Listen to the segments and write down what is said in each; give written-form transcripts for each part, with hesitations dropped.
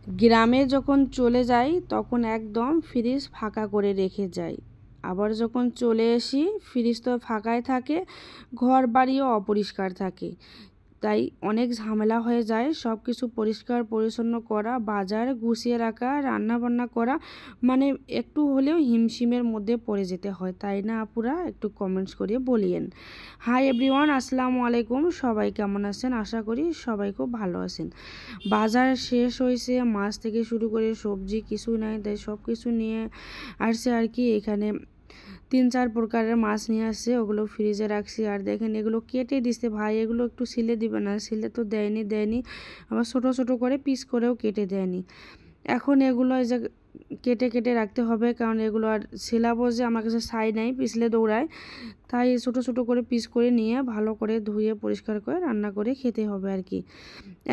গ্রামে যখন চলে যাই তখন একদম ফ্রিজ ফাঁকা করে রেখে যাই, আবার যখন চলে আসি ফ্রিজ তো ফাঁকাই থাকে, ঘর বাড়িও অপরিষ্কার থাকে। তাই অনেক ঝামেলা হয়ে যায় সব কিছু পরিষ্কার পরিচ্ছন্ন করা, বাজার গুছিয়ে রাখা, রান্না বান্না করা, মানে একটু হলেও হিমশিমের মধ্যে পড়ে যেতে হয়, তাই না আপুরা? একটু কমেন্টস করে বলিয়েন। হাই এভরিওয়ান, আসসালামু আলাইকুম। সবাই কেমন আছেন? আশা করি সবাই খুব ভালো আছেন। বাজার শেষ হয়েছে, মাছ থেকে শুরু করে সবজি কিছু নাই, তাই সব কিছু নিয়ে আসছে আর কি। এখানে 3-4 প্রকারের মাছ নিয়ে আসছে, ওগুলো ফ্রিজে রাখছি। আর দেখেন এগুলো কেটে দিছে ভাই, এগুলো একটু সিলে দিবে না? সিলে তো দেয়নি, আবার ছোট ছোট করে পিস করেও কেটে দেয়নি। এখন এগুলো এই যে কেটে কেটে রাখতে হবে, কারণ এগুলো আর সিলাবো যে আমার কাছে ছাই নাই, পিছলে দৌড়ায়। তাই ছোট ছোট করে পিস করে নিয়ে ভালো করে ধুয়ে পরিষ্কার করে রান্না করে খেতে হবে আর কি।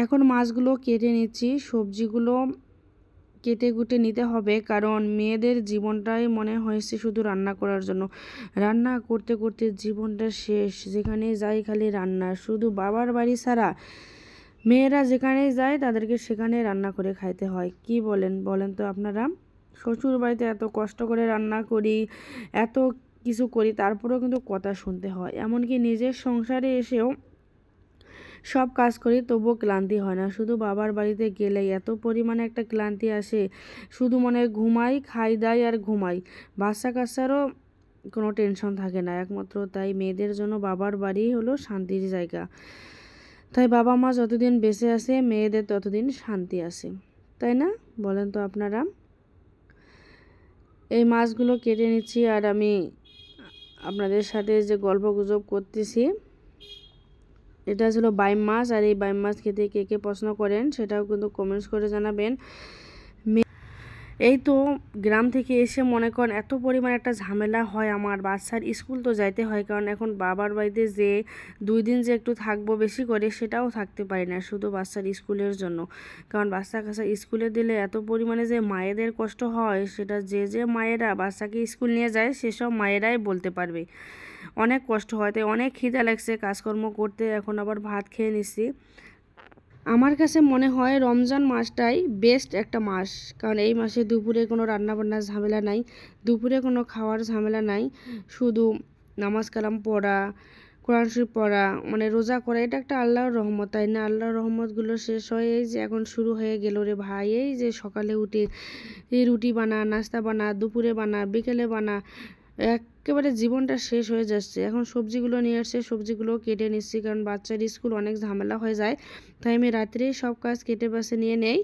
এখন মাছগুলো কেটে নিচ্ছি, সবজিগুলো কেটে কুটে নিতে হবে, কারণ মেয়েদের জীবনটাই মনে হয়েছে শুধু রান্না করার জন্য। রান্না করতে করতে জীবনটা শেষ, যেখানে যাই খালি রান্না, শুধু বাবার বাড়ি ছাড়া মেয়েরা যেখানে যায় তাদেরকে সেখানে রান্না করে খাইতে হয়। কি বলেন তো আপনারা? শ্বশুর বাড়িতে এত কষ্ট করে রান্না করি, এত কিছু করি, তারপরেও কিন্তু কথা শুনতে হয়। এমনকি নিজের সংসারে এসেও সব কাজ করি, তবুও ক্লান্তি হয় না। শুধু বাবার বাড়িতে গেলেই এত পরিমাণে একটা ক্লান্তি আসে, শুধু মনে হয় ঘুমাই, খাই দাই আর ঘুমাই। বাচ্চা কাচ্চারও কোনো টেনশন থাকে না একমাত্র। তাই মেয়েদের জন্য বাবার বাড়ি হলো শান্তির জায়গা। তাই বাবা মা যতদিন বেঁচে আছে মেয়েদের ততদিন শান্তি আছে, তাই না? বলেন তো আপনারা? এই মাছগুলো কেটে নিচ্ছি, আর আমি আপনাদের সাথে যে গল্প গুজব করতেছি, এটা ছিল বাইম মাছ। আর এই বাইম মাছ খেতে কে কে পছন্দ করেন সেটাও কিন্তু কমেন্টস করে জানাবেন। এই তো গ্রাম থেকে এসে মনে করেন এত পরিমাণ একটা ঝামেলা হয়, আমার বাচ্চার স্কুল তো যাইতে হয়, কারণ এখন বাবার বাড়িতে যে 2 দিন যে একটু থাকবো বেশি করে সেটাও থাকতে পারি না, শুধু বাচ্চার স্কুলের জন্য। কারণ বাচ্চা কাচ্চা স্কুলে দিলে এত পরিমাণে যে মায়েদের কষ্ট হয়, সেটা যে মায়েরা বাচ্চাকে স্কুল নিয়ে যায় সেসব মায়েরাই বলতে পারবে। অনেক কষ্ট হয়, তাই অনেক খিদা লাগছে কাজকর্ম করতে, এখন আবার ভাত খেয়ে নিচ্ছি। আমার কাছে মনে হয় রমজান মাসটাই বেস্ট একটা মাস, কারণ এই মাসে দুপুরে কোনো রান্নাবান্নার ঝামেলা নাই, দুপুরে কোনো খাওয়ার ঝামেলা নাই, শুধু নামাজ কালাম পড়া, কোরআন শরীফ পড়া, মানে রোজা করা। এটা একটা আল্লাহর রহমত, তাই না? আল্লাহর রহমতগুলো শেষ হয়ে এই যে এখন শুরু হয়ে গেল রে ভাই। এই যে সকালে উঠে এই রুটি বানা, নাস্তা বানা, দুপুরে বানা, বিকেলে বানা, একেবারে জীবনটা শেষ হয়ে যাচ্ছে। এখন সবজিগুলো নিয়ে আসছে, সবজিগুলো কেটে নিচ্ছি, কারণ বাচ্চার স্কুল অনেক ঝামেলা হয়ে যায়। তাই আমি রাত্রেই সব কাজ কেটে বাছে নিয়ে নেই,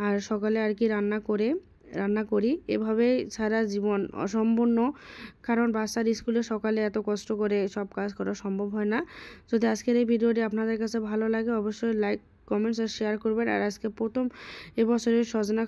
আর সকালে আর কি রান্না করি। এভাবে সারা জীবন অসম্পূর্ণ, কারণ বাচ্চার স্কুলে সকালে এত কষ্ট করে সব কাজ করা সম্ভব হয় না। যদি আজকের এই ভিডিওটি আপনাদের কাছে ভালো লাগে অবশ্যই লাইক, কমেন্টস আর শেয়ার করবেন। আর আজকে প্রথম এবছরের সজনা